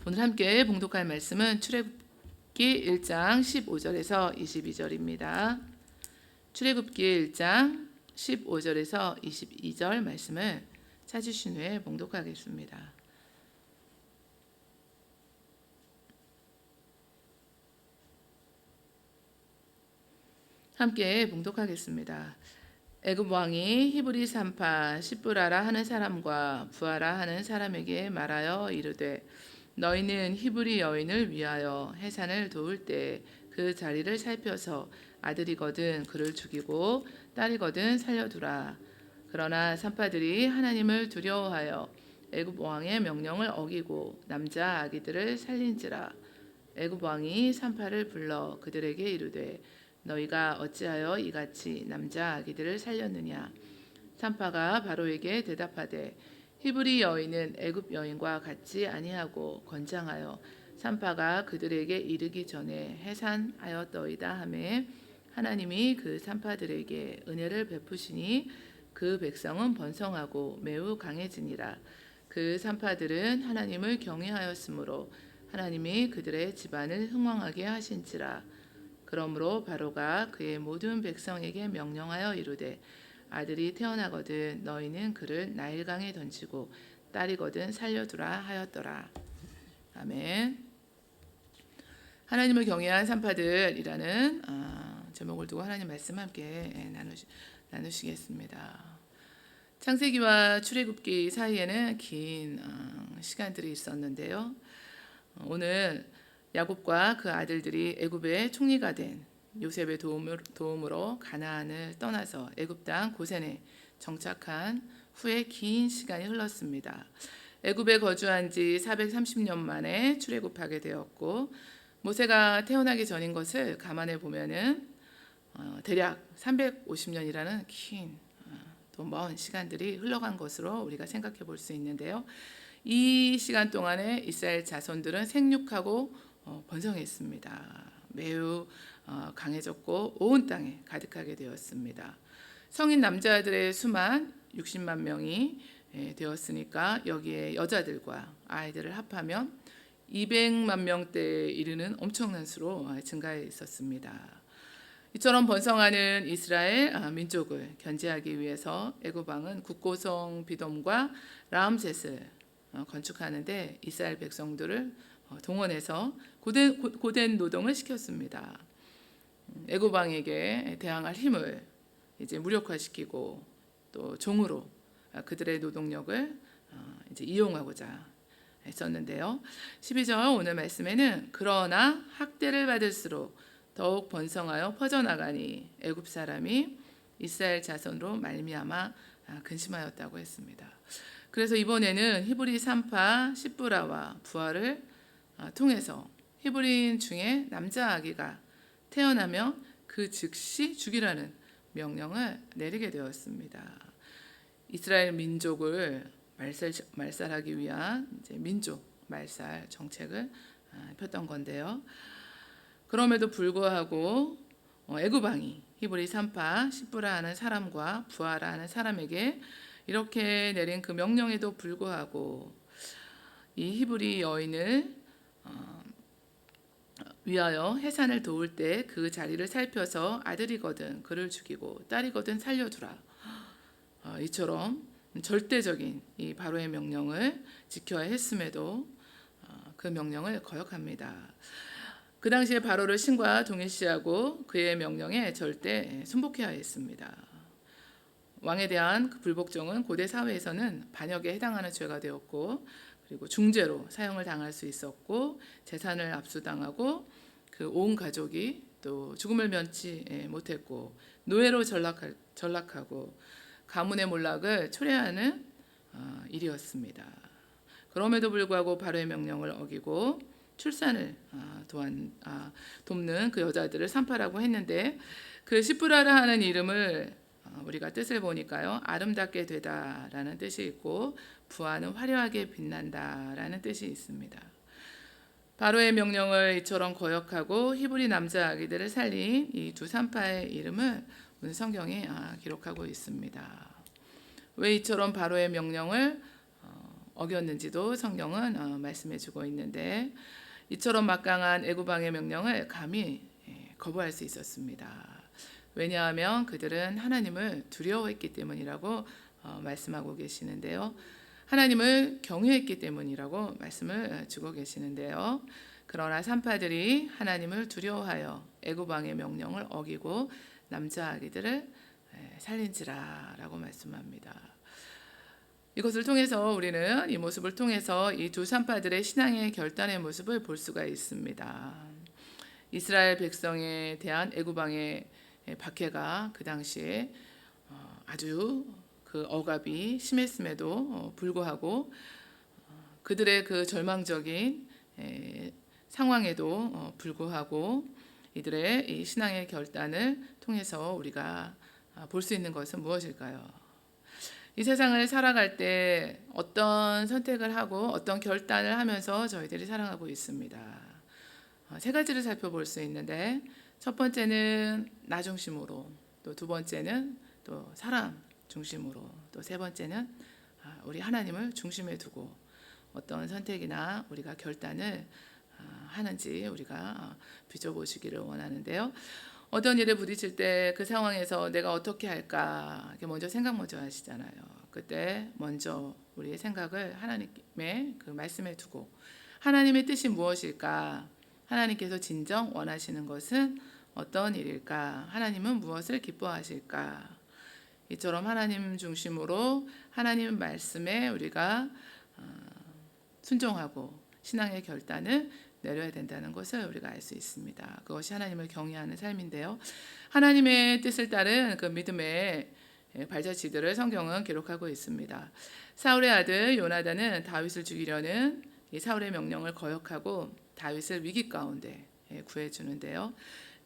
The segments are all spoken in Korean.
오늘 함께 봉독할 말씀은 출애굽기 1장 15절에서 22절입니다. 출애굽기 1장 15절에서 22절 말씀을 찾으신 후에 봉독하겠습니다. 함께 봉독하겠습니다. 애굽 왕이 히브리 산파 시브라라 하는 사람과 부하라 하는 사람에게 말하여 이르되 너희는 히브리 여인을 위하여 해산을 도울 때 그 자리를 살펴서 아들이거든 그를 죽이고 딸이거든 살려두라. 그러나 산파들이 하나님을 두려워하여 애굽 왕의 명령을 어기고 남자 아기들을 살린지라. 애굽 왕이 산파를 불러 그들에게 이르되 너희가 어찌하여 이같이 남자 아기들을 살렸느냐. 산파가 바로에게 대답하되 히브리 여인은 애굽 여인과 같지 아니하고 건장하여 산파가 그들에게 이르기 전에 해산하였더이다 하매 하나님이 그 산파들에게 은혜를 베푸시니 그 백성은 번성하고 매우 강해지니라. 그 산파들은 하나님을 경외하였으므로 하나님이 그들의 집안을 흥왕하게 하신지라. 그러므로 바로가 그의 모든 백성에게 명령하여 이르되 아들이 태어나거든 너희는 그를 나일강에 던지고 딸이거든 살려두라 하였더라. 아멘. 하나님을 경외한 산파들이라는 제목을 두고 하나님 말씀 함께 나누시겠습니다. 창세기와 출애굽기 사이에는 긴 시간들이 있었는데요. 오늘 야곱과 그 아들들이 애굽의 총리가 된 요셉의 도움으로 가나안을 떠나서 애굽 땅 고센에 정착한 후에 긴 시간이 흘렀습니다. 애굽에 거주한 지 430년 만에 출애굽하게 되었고 모세가 태어나기 전인 것을 감안해 보면은 대략 350년이라는 긴 또 먼 시간들이 흘러간 것으로 우리가 생각해 볼 수 있는데요. 이 시간 동안에 이스라엘 자손들은 생육하고 번성했습니다. 매우 강해졌고 온 땅에 가득하게 되었습니다. 성인 남자들의 수만 60만 명이 되었으니까 여기에 여자들과 아이들을 합하면 200만 명대에 이르는 엄청난 수로 증가해 있었습니다. 이처럼 번성하는 이스라엘 민족을 견제하기 위해서 애굽 왕은 국고성 비돔과 라암셋을 건축하는데 이스라엘 백성들을 동원해서 고된 노동을 시켰습니다. 애굽 왕에게 대항할 힘을 이제 무력화시키고 또 종으로 그들의 노동력을 이제 이용하고자 했었는데요. 12절 오늘 말씀에는 그러나 학대를 받을수록 더욱 번성하여 퍼져나가니 애굽 사람이 이스라엘 자손으로 말미암아 근심하였다고 했습니다. 그래서 이번에는 히브리 산파 시브라와 부하를 통해서 히브리인 중에 남자 아기가 태어나면 그 즉시 죽이라는 명령을 내리게 되었습니다. 이스라엘 민족을 말살하기 위한 이제 민족 말살 정책을 폈던 건데요. 그럼에도 불구하고 애굽 왕이 히브리 산파 시브라 하는 사람과 부하라 하는 사람에게 이렇게 내린 그 명령에도 불구하고 이 히브리 여인을 위하여 해산을 도울 때 그 자리를 살펴서 아들이거든 그를 죽이고 딸이거든 살려두라. 이처럼 절대적인 이 바로의 명령을 지켜야 했음에도 그 명령을 거역합니다. 그 당시에 바로를 신과 동일시하고 그의 명령에 절대 순복해야 했습니다. 왕에 대한 그 불복종은 고대 사회에서는 반역에 해당하는 죄가 되었고 그리고 중죄로 사형을 당할 수 있었고 재산을 압수당하고 그 온 가족이 또 죽음을 면치 못했고 노예로 전락하고 가문의 몰락을 초래하는 일이었습니다. 그럼에도 불구하고 바로의 명령을 어기고 출산을 돕는 그 여자들을 산파라고 했는데 그 시브라라 하는 이름을 우리가 뜻을 보니까요. 아름답게 되다라는 뜻이 있고 부하는 화려하게 빛난다라는 뜻이 있습니다. 바로의 명령을 이처럼 거역하고 히브리 남자 아기들을 살린 이 두 산파의 이름을 오늘 성경에 기록하고 있습니다. 왜 이처럼 바로의 명령을 어겼는지도 성경은 말씀해주고 있는데 이처럼 막강한 애굽왕의 명령을 감히 거부할 수 있었습니다. 왜냐하면 그들은 하나님을 두려워했기 때문이라고 말씀하고 계시는데요. 하나님을 경외했기 때문이라고 말씀을 주고 계시는데요. 그러나 산파들이 하나님을 두려워하여 애굽 왕의 명령을 어기고 남자 아기들을 살린지라라고 말씀합니다. 이것을 통해서 우리는 이 모습을 통해서 이 두 산파들의 신앙의 결단의 모습을 볼 수가 있습니다. 이스라엘 백성에 대한 애굽 왕의 박해가 그 당시에 아주 그 억압이 심했음에도 불구하고 그들의 그 절망적인 상황에도 불구하고 이들의 이 신앙의 결단을 통해서 우리가 볼 수 있는 것은 무엇일까요? 이 세상을 살아갈 때 어떤 선택을 하고 어떤 결단을 하면서 저희들이 살아가고 있습니다. 세 가지를 살펴볼 수 있는데 첫 번째는 나 중심으로, 또 두 번째는 또 사람 중심으로, 또 세 번째는 우리 하나님을 중심에 두고 어떤 선택이나 우리가 결단을 하는지 우리가 비춰보시기를 원하는데요. 어떤 일에 부딪힐 때 그 상황에서 내가 어떻게 할까 먼저 생각 먼저 하시잖아요. 그때 먼저 우리의 생각을 하나님의 그 말씀에 두고 하나님의 뜻이 무엇일까? 하나님께서 진정 원하시는 것은 어떤 일일까? 하나님은 무엇을 기뻐하실까? 이처럼 하나님 중심으로 하나님 말씀에 우리가 순종하고 신앙의 결단을 내려야 된다는 것을 우리가 알 수 있습니다. 그것이 하나님을 경외하는 삶인데요. 하나님의 뜻을 따른 그 믿음의 발자취들을 성경은 기록하고 있습니다. 사울의 아들 요나단은 다윗을 죽이려는 이 사울의 명령을 거역하고 다윗을 위기 가운데 구해주는데요.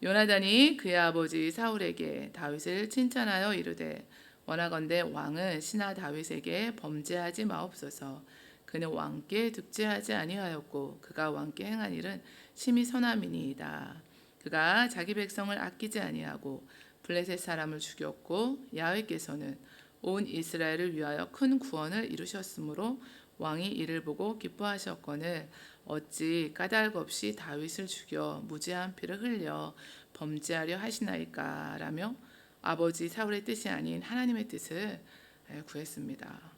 요나단이 그의 아버지 사울에게 다윗을 칭찬하여 이르되 원하건대 왕은 신하 다윗에게 범죄하지 마옵소서. 그는 왕께 득죄하지 아니하였고 그가 왕께 행한 일은 심히 선함이니이다. 그가 자기 백성을 아끼지 아니하고 블레셋 사람을 죽였고 야훼께서는 온 이스라엘을 위하여 큰 구원을 이루셨으므로 왕이 이를 보고 기뻐하셨거늘 어찌 까닭 없이 다윗을 죽여 무죄한 피를 흘려 범죄하려 하시나이까 라며 아버지 사울의 뜻이 아닌 하나님의 뜻을 구했습니다.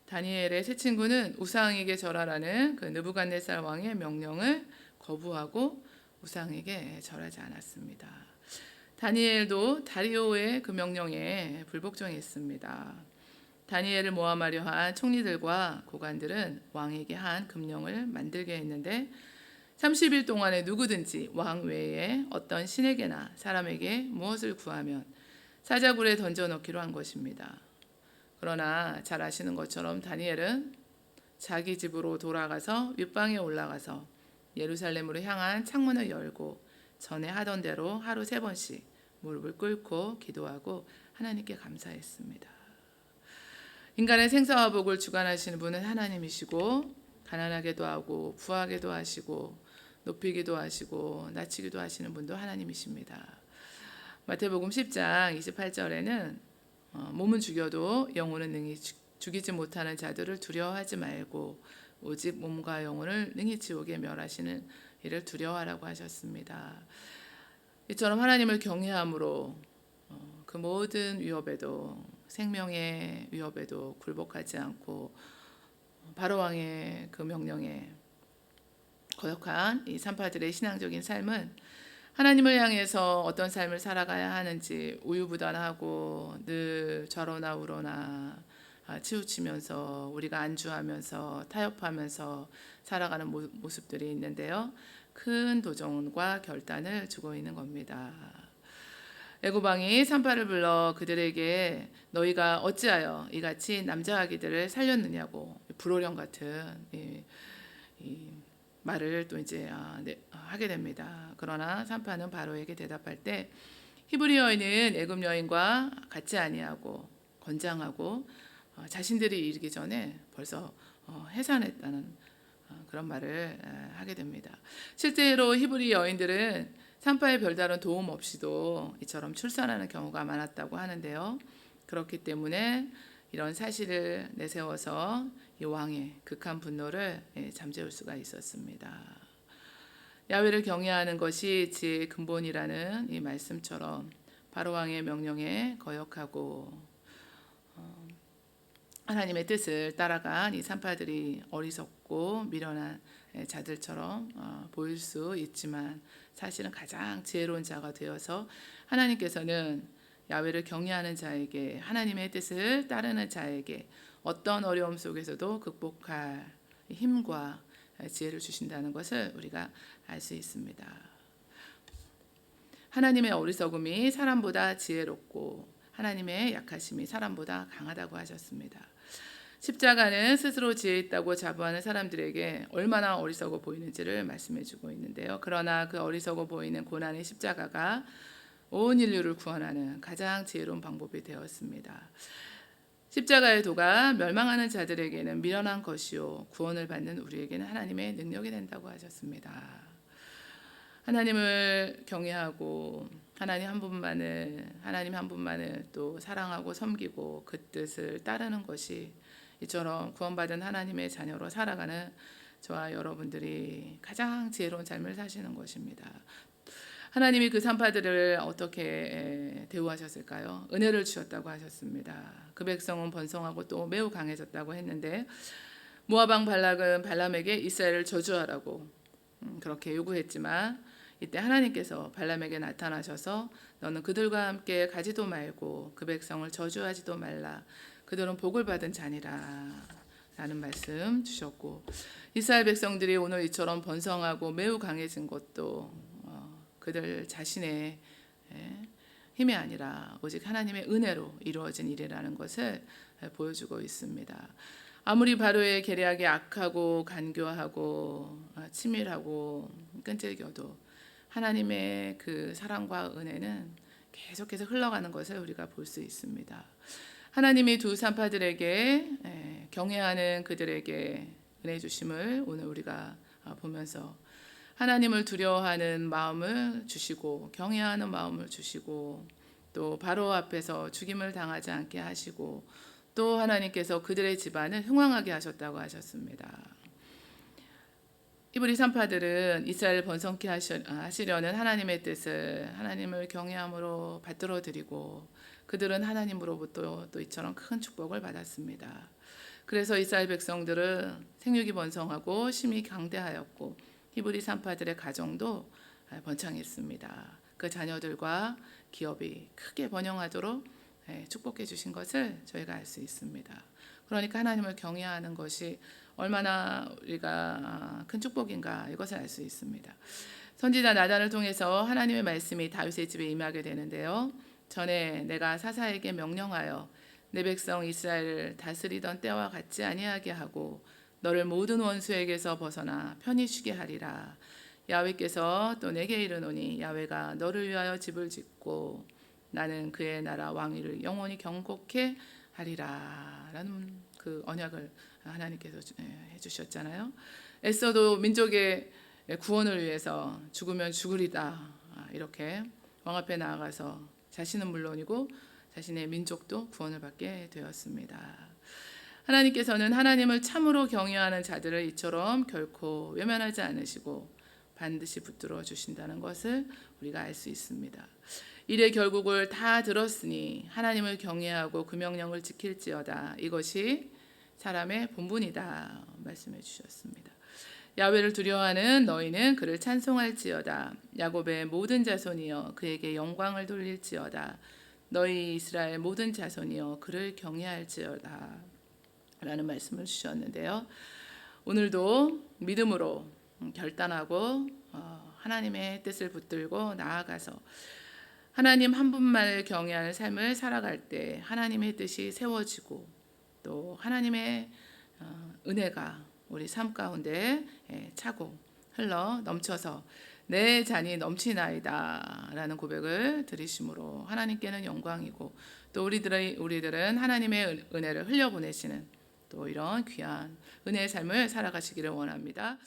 다니엘의 세 친구는 우상에게 절하라는 그 느부갓네살 왕의 명령을 거부하고 우상에게 절하지 않았습니다. 다니엘도 다리오의 그 명령에 불복종했습니다. 다니엘을 모함하려 한 총리들과 고관들은 왕에게 한 금령을 만들게 했는데 30일 동안에 누구든지 왕 외에 어떤 신에게나 사람에게 무엇을 구하면 사자굴에 던져넣기로 한 것입니다. 그러나 잘 아시는 것처럼 다니엘은 자기 집으로 돌아가서 윗방에 올라가서 예루살렘으로 향한 창문을 열고 전에 하던 대로 하루 3번씩 무릎을 꿇고 기도하고 하나님께 감사했습니다. 인간의 생사와 복을 주관하시는 분은 하나님이시고 가난하게도 하고 부하게도 하시고 높이기도 하시고 낮추기도 하시는 분도 하나님이십니다. 마태복음 10장 28절에는 몸은 죽여도 영혼은 능히 죽이지 못하는 자들을 두려워하지 말고 오직 몸과 영혼을 능히 지옥에 멸하시는 이를 두려워하라고 하셨습니다. 이처럼 하나님을 경외함으로 그 모든 위협에도 생명의 위협에도 굴복하지 않고 바로왕의 그 명령에 거역한 이 산파들의 신앙적인 삶은 하나님을 향해서 어떤 삶을 살아가야 하는지 우유부단하고 늘 좌로나 우로나 치우치면서 우리가 안주하면서 타협하면서 살아가는 모습들이 있는데요. 큰 도전과 결단을 주고 있는 겁니다. 애굽 왕이 산파를 불러 그들에게 너희가 어찌하여 이같이 남자 아기들을 살렸느냐고 불호령 같은 이 말을 또 이제 하게 됩니다. 그러나 산파는 바로에게 대답할 때 히브리 여인은 애굽 여인과 같지 아니하고 건장하고 자신들이 이르기 전에 벌써 해산했다는 그런 말을 하게 됩니다. 실제로 히브리 여인들은 산파의 별다른 도움 없이도 이처럼 출산하는 경우가 많았다고 하는데요. 그렇기 때문에 이런 사실을 내세워서 이 왕의 극한 분노를 잠재울 수가 있었습니다. 야훼를 경외하는 것이 지혜의 근본이라는 이 말씀처럼 바로 왕의 명령에 거역하고 하나님의 뜻을 따라간 이 산파들이 어리석고 미련한 자들처럼 보일 수 있지만 사실은 가장 지혜로운 자가 되어서 하나님께서는 야훼를 경외하는 자에게, 하나님의 뜻을 따르는 자에게 어떤 어려움 속에서도 극복할 힘과 지혜를 주신다는 것을 우리가 알 수 있습니다. 하나님의 어리석음이 사람보다 지혜롭고 하나님의 약하심이 사람보다 강하다고 하셨습니다. 십자가는 스스로 지혜 있다고 자부하는 사람들에게 얼마나 어리석어 보이는지를 말씀해 주고 있는데요. 그러나 그 어리석어 보이는 고난의 십자가가 온 인류를 구원하는 가장 지혜로운 방법이 되었습니다. 십자가의 도가 멸망하는 자들에게는 미련한 것이요 구원을 받는 우리에게는 하나님의 능력이 된다고 하셨습니다. 하나님을 경외하고 하나님 한 분만을 또 사랑하고 섬기고 그 뜻을 따르는 것이 이처럼 구원받은 하나님의 자녀로 살아가는 저와 여러분들이 가장 지혜로운 삶을 사시는 것입니다. 하나님이 그 산파들을 어떻게 대우하셨을까요? 은혜를 주셨다고 하셨습니다. 그 백성은 번성하고 또 매우 강해졌다고 했는데 모압 왕 발락은 발람에게 이스라엘을 저주하라고 그렇게 요구했지만 이때 하나님께서 발람에게 나타나셔서 너는 그들과 함께 가지도 말고 그 백성을 저주하지도 말라. 그들은 복을 받은 자니라 라는 말씀 주셨고 이스라엘 백성들이 오늘 이처럼 번성하고 매우 강해진 것도 그들 자신의 힘이 아니라 오직 하나님의 은혜로 이루어진 일이라는 것을 보여주고 있습니다. 아무리 바로의 계략이 악하고 간교하고 치밀하고 끈질겨도 하나님의 그 사랑과 은혜는 계속해서 흘러가는 것을 우리가 볼 수 있습니다. 하나님이 두 산파들에게 경외하는 그들에게 은혜 주심을 오늘 우리가 보면서 하나님을 두려워하는 마음을 주시고 경외하는 마음을 주시고 또 바로 앞에서 죽임을 당하지 않게 하시고 또 하나님께서 그들의 집안을 흥왕하게 하셨다고 하셨습니다. 히브리 산파들은 이스라엘을 번성케 하시려는 하나님의 뜻을 하나님을 경외함으로 받들어 드리고 그들은 하나님으로부터 또 이처럼 큰 축복을 받았습니다. 그래서 이스라엘 백성들은 생육이 번성하고 심히 강대하였고 히브리 산파들의 가정도 번창했습니다. 그 자녀들과 기업이 크게 번영하도록 축복해 주신 것을 저희가 알 수 있습니다. 그러니까 하나님을 경외하는 것이 얼마나 우리가 큰 축복인가 이것을 알 수 있습니다. 선지자 나단을 통해서 하나님의 말씀이 다윗의 집에 임하게 되는데요. 전에 내가 사사에게 명령하여 내 백성 이스라엘을 다스리던 때와 같지 아니하게 하고 너를 모든 원수에게서 벗어나 편히 쉬게 하리라. 야훼께서 또 내게 이르노니 야훼가 너를 위하여 집을 짓고 나는 그의 나라 왕위를 영원히 경고케 하리라 라는 그 언약을 하나님께서 해주셨잖아요. 애써도 민족의 구원을 위해서 죽으면 죽으리다 이렇게 왕 앞에 나아가서 자신은 물론이고 자신의 민족도 구원을 받게 되었습니다. 하나님께서는 하나님을 참으로 경외하는 자들을 이처럼 결코 외면하지 않으시고 반드시 붙들어 주신다는 것을 우리가 알 수 있습니다. 일의 결국을 다 들었으니 하나님을 경외하고 그 명령을 지킬지어다. 이것이 사람의 본분이다 말씀해 주셨습니다. 야훼를 두려워하는 너희는 그를 찬송할지어다. 야곱의 모든 자손이여 그에게 영광을 돌릴지어다. 너희 이스라엘 모든 자손이여 그를 경외할지어다 라는 말씀을 주셨는데요. 오늘도 믿음으로 결단하고 하나님의 뜻을 붙들고 나아가서 하나님 한 분만을 경외하는 삶을 살아갈 때 하나님의 뜻이 세워지고 또 하나님의 은혜가 우리 삶 가운데 차고 흘러 넘쳐서 내 잔이 넘치나이다 라는 고백을 드리심으로 하나님께는 영광이고 또 우리들은 하나님의 은혜를 흘려보내시는 또 이런 귀한 은혜의 삶을 살아가시기를 원합니다.